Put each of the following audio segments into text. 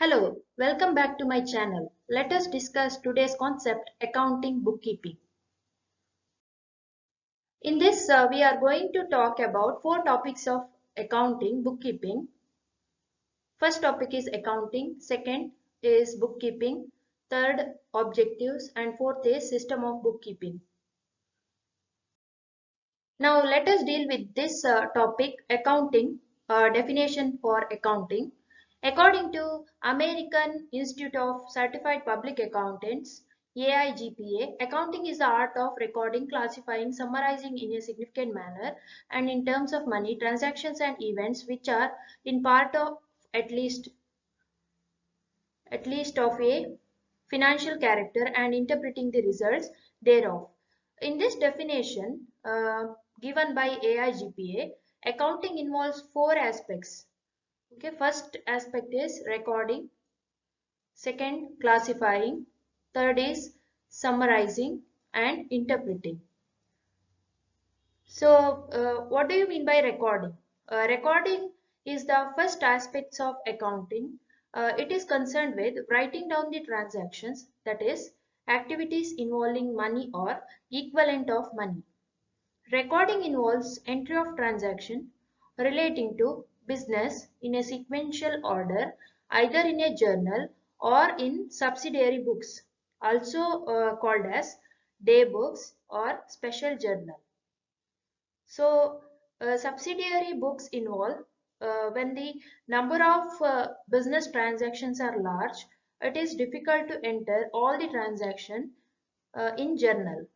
Hello, welcome back to my channel. Let us discuss today's concept, accounting bookkeeping. In this, we are going to talk about four topics of accounting bookkeeping. First topic is accounting, second is bookkeeping, third objectives, and fourth is system of bookkeeping. Now let us deal with this topic, accounting, definition for accounting. According to American Institute of Certified Public Accountants, AIGPA, accounting is the art of recording, classifying, summarizing in a significant manner and in terms of money, transactions and events which are in part of at least of a financial character and interpreting the results thereof. In this definition given by AIGPA, accounting involves four aspects. Okay, first aspect is recording, second classifying, third is summarizing and interpreting. So, what do you mean by recording? Recording is the first aspects of accounting. It is concerned with writing down the transactions, that is, activities involving money or equivalent of money. Recording involves entry of transaction relating to business in a sequential order, either in a journal or in subsidiary books, also called as day books or special journal. So, subsidiary books involve when the number of business transactions are large, it is difficult to enter all the transaction in journal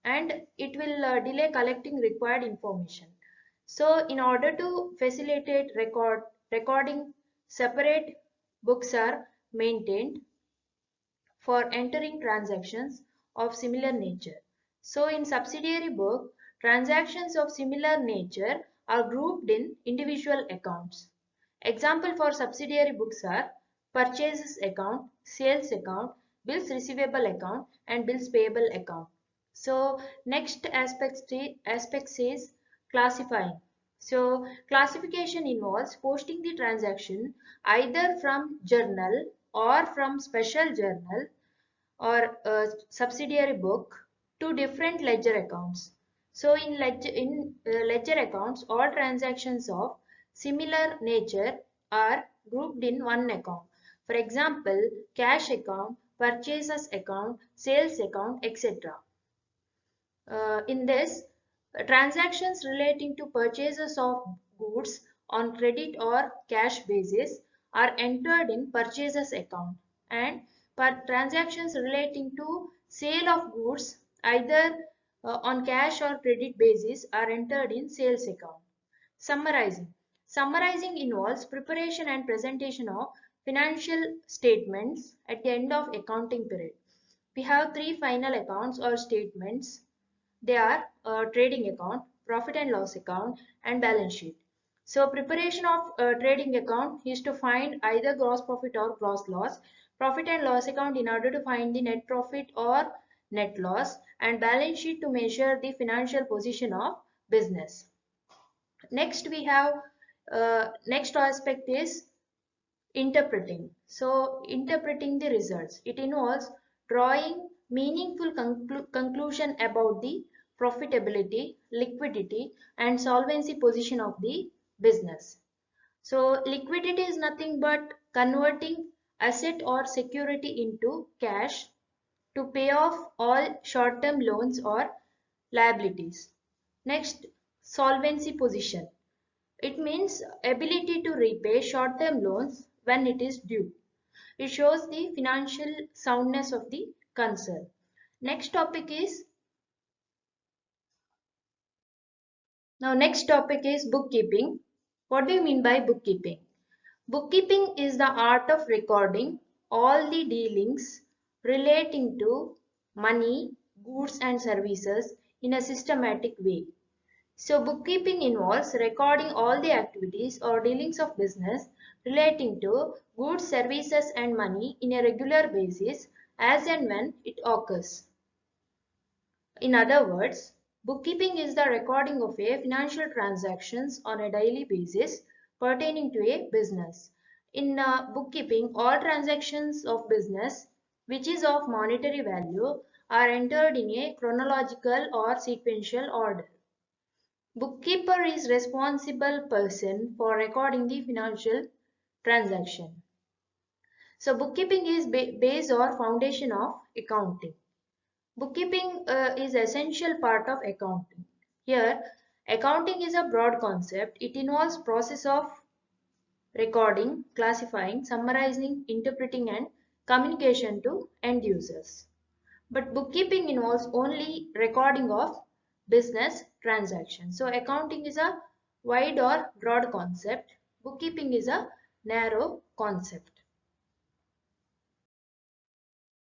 and it will delay collecting required information. So, in order to facilitate recording, separate books are maintained for entering transactions of similar nature. So in subsidiary book, transactions of similar nature are grouped in individual accounts. Example for subsidiary books are purchases account, sales account, bills receivable account and bills payable account. So next aspect is classifying. So classification involves posting the transaction either from journal or from special journal or a subsidiary book to different ledger accounts. So in ledger accounts, all transactions of similar nature are grouped in one account. For example, cash account, purchases account, sales account, etc. In this, transactions relating to purchases of goods on credit or cash basis are entered in purchases account and transactions relating to sale of goods either on cash or credit basis are entered in sales account. Summarizing. Summarizing involves preparation and presentation of financial statements at the end of accounting period. We have three final accounts or statements. They are trading account, profit and loss account and balance sheet. So preparation of trading account is to find either gross profit or gross loss. Profit and loss account in order to find the net profit or net loss, and balance sheet to measure the financial position of business. Next we have next aspect is interpreting. So interpreting the results. It involves drawing meaningful conclusion about the profitability, liquidity and solvency position of the business. So liquidity is nothing but converting asset or security into cash to pay off all short-term loans or liabilities. Next, solvency position. It means ability to repay short-term loans when it is due. It shows the financial soundness of the concern. Next topic is bookkeeping. What do you mean by bookkeeping? Bookkeeping is the art of recording all the dealings relating to money, goods and services in a systematic way. So bookkeeping involves recording all the activities or dealings of business relating to goods, services and money in a regular basis as and when it occurs. In other words, bookkeeping is the recording of a financial transactions on a daily basis pertaining to a business. In bookkeeping, all transactions of business which is of monetary value are entered in a chronological or sequential order. Bookkeeper is responsible person for recording the financial transaction. So bookkeeping is base or foundation of accounting. Bookkeeping is essential part of accounting. Here, accounting is a broad concept. It involves process of recording, classifying, summarizing, interpreting and communication to end users. But bookkeeping involves only recording of business transactions. So accounting is a wide or broad concept. Bookkeeping is a narrow concept.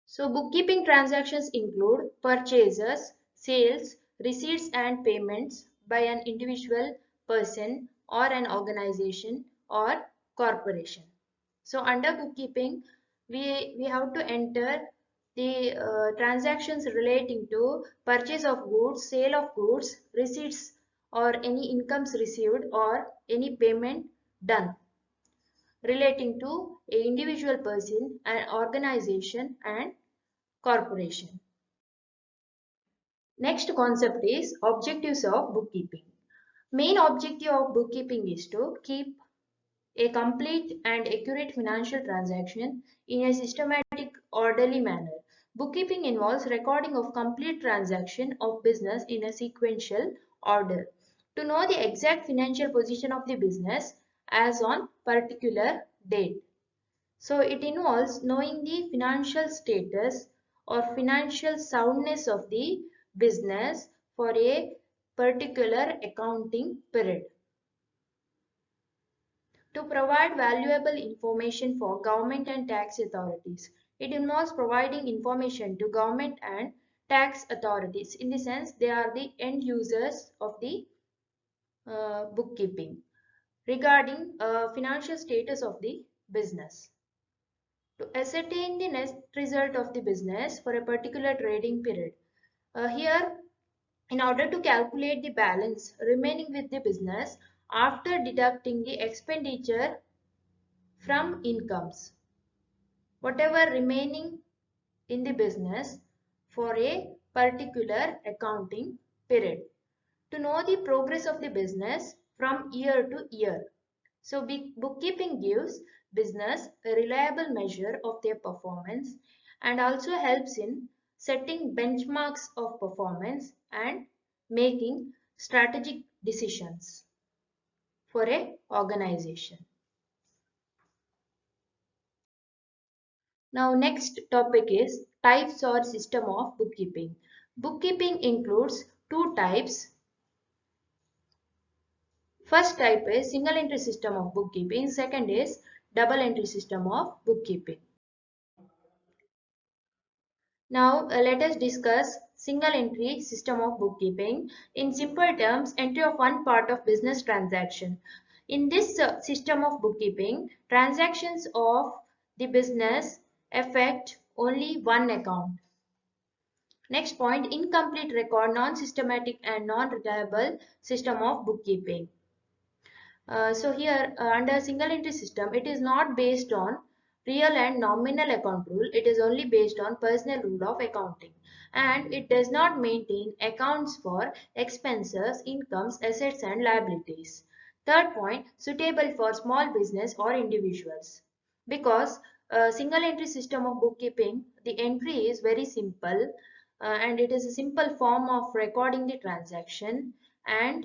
So bookkeeping transactions include purchases, sales, receipts and payments by an individual person or an organization or corporation. So under bookkeeping, we have to enter the transactions relating to purchase of goods, sale of goods, receipts or any incomes received or any payment done relating to a individual person, an organization and corporation. Next concept is objectives of bookkeeping. Main objective of bookkeeping is to keep a complete and accurate financial transaction in a systematic, orderly manner. Bookkeeping involves recording of complete transaction of business in a sequential order. To know the exact financial position of the business as on particular date. So it involves knowing the financial status or financial soundness of the business for a particular accounting period. To provide valuable information for government and tax authorities. It involves providing information to government and tax authorities. In the sense, they are the end users of the bookkeeping regarding financial status of the business. To ascertain the net result of the business for a particular trading period. Here, in order to calculate the balance remaining with the business after deducting the expenditure from incomes, whatever remaining in the business for a particular accounting period. To know the progress of the business from year to year. So bookkeeping gives business a reliable measure of their performance and also helps in setting benchmarks of performance and making strategic decisions for a organization. Now next topic is types or system of bookkeeping. Bookkeeping includes two types. First type is single entry system of bookkeeping. Second is double entry system of bookkeeping. Now let us discuss single entry system of bookkeeping. In simple terms, entry of one part of business transaction. In this system of bookkeeping, transactions of the business affect only one account. Next point, incomplete record, non-systematic and non-reliable system of bookkeeping. So here under single entry system, it is not based on real and nominal account rule. It is only based on personal rule of accounting. And it does not maintain accounts for expenses, incomes, assets and liabilities. Third point, suitable for small business or individuals. Because single entry system of bookkeeping, the entry is very simple and it is a simple form of recording the transaction and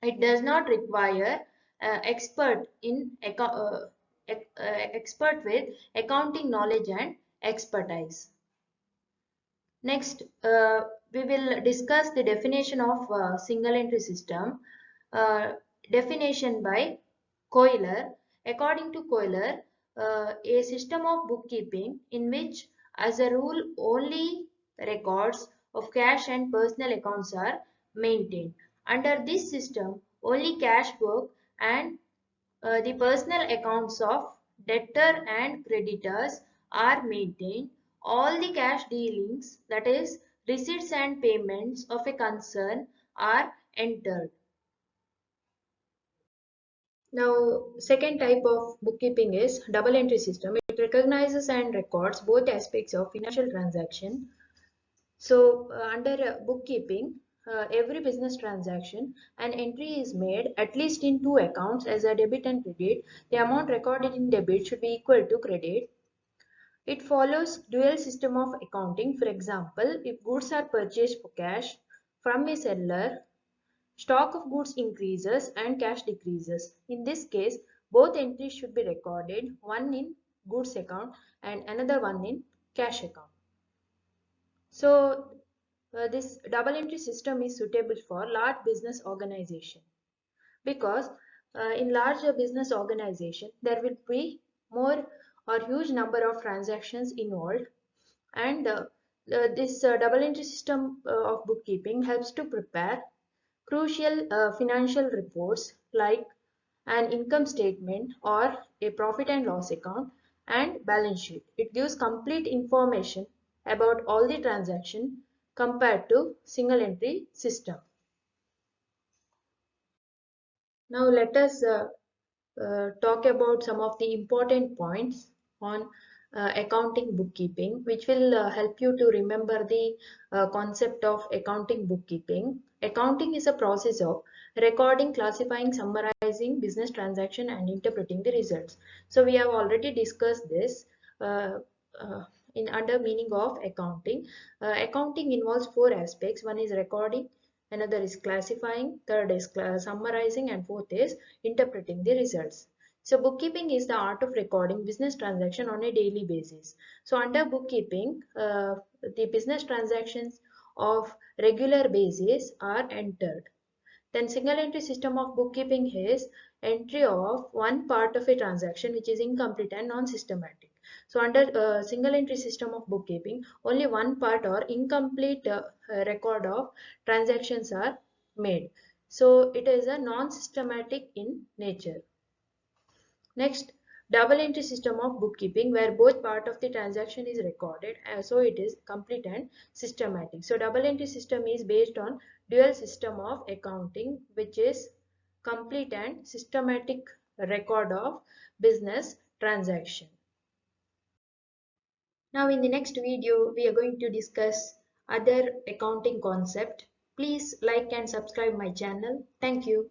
it does not require expert with accounting knowledge and expertise. Next, we will discuss the definition of single entry system. Uh, Definition by Coiler. According to Coiler, a system of bookkeeping in which, as a rule, only records of cash and personal accounts are maintained. Under this system, only cash book and the personal accounts of debtor and creditors are maintained. All the cash dealings, that is, receipts and payments of a concern, are entered. Now, second type of bookkeeping is double entry system. It recognizes and records both aspects of financial transaction. So, under bookkeeping, every business transaction, an entry is made at least in two accounts as a debit and credit. The amount recorded in debit should be equal to credit. It follows dual system of accounting. For example, if goods are purchased for cash from a seller, stock of goods increases and cash decreases. In this case, both entries should be recorded, one in goods account and another one in cash account. So, this double entry system is suitable for large business organization because in larger business organization there will be more or huge number of transactions involved, and this double entry system of bookkeeping helps to prepare crucial financial reports like an income statement or a profit and loss account and balance sheet. It gives complete information about all the transaction compared to single entry system. Now let us talk about some of the important points on accounting bookkeeping, which will help you to remember the concept of accounting bookkeeping. Accounting is a process of recording, classifying, summarizing business transaction and interpreting the results. So we have already discussed this uh, uh, in under meaning of accounting. Accounting involves four aspects. One is recording, another is classifying, third is summarizing, and fourth is interpreting the results. So bookkeeping is the art of recording business transaction on a daily basis. So under bookkeeping, the business transactions of regular basis are entered. Then single entry system of bookkeeping is entry of one part of a transaction which is incomplete and non-systematic. So under single entry system of bookkeeping, only one part or incomplete record of transactions are made. So it is a non-systematic in nature. Next, double entry system of bookkeeping where both part of the transaction is recorded, so it is complete and systematic. So double entry system is based on dual system of accounting, which is complete and systematic record of business transaction. Now in the next video we are going to discuss other accounting concept. Please like and subscribe my channel. Thank you.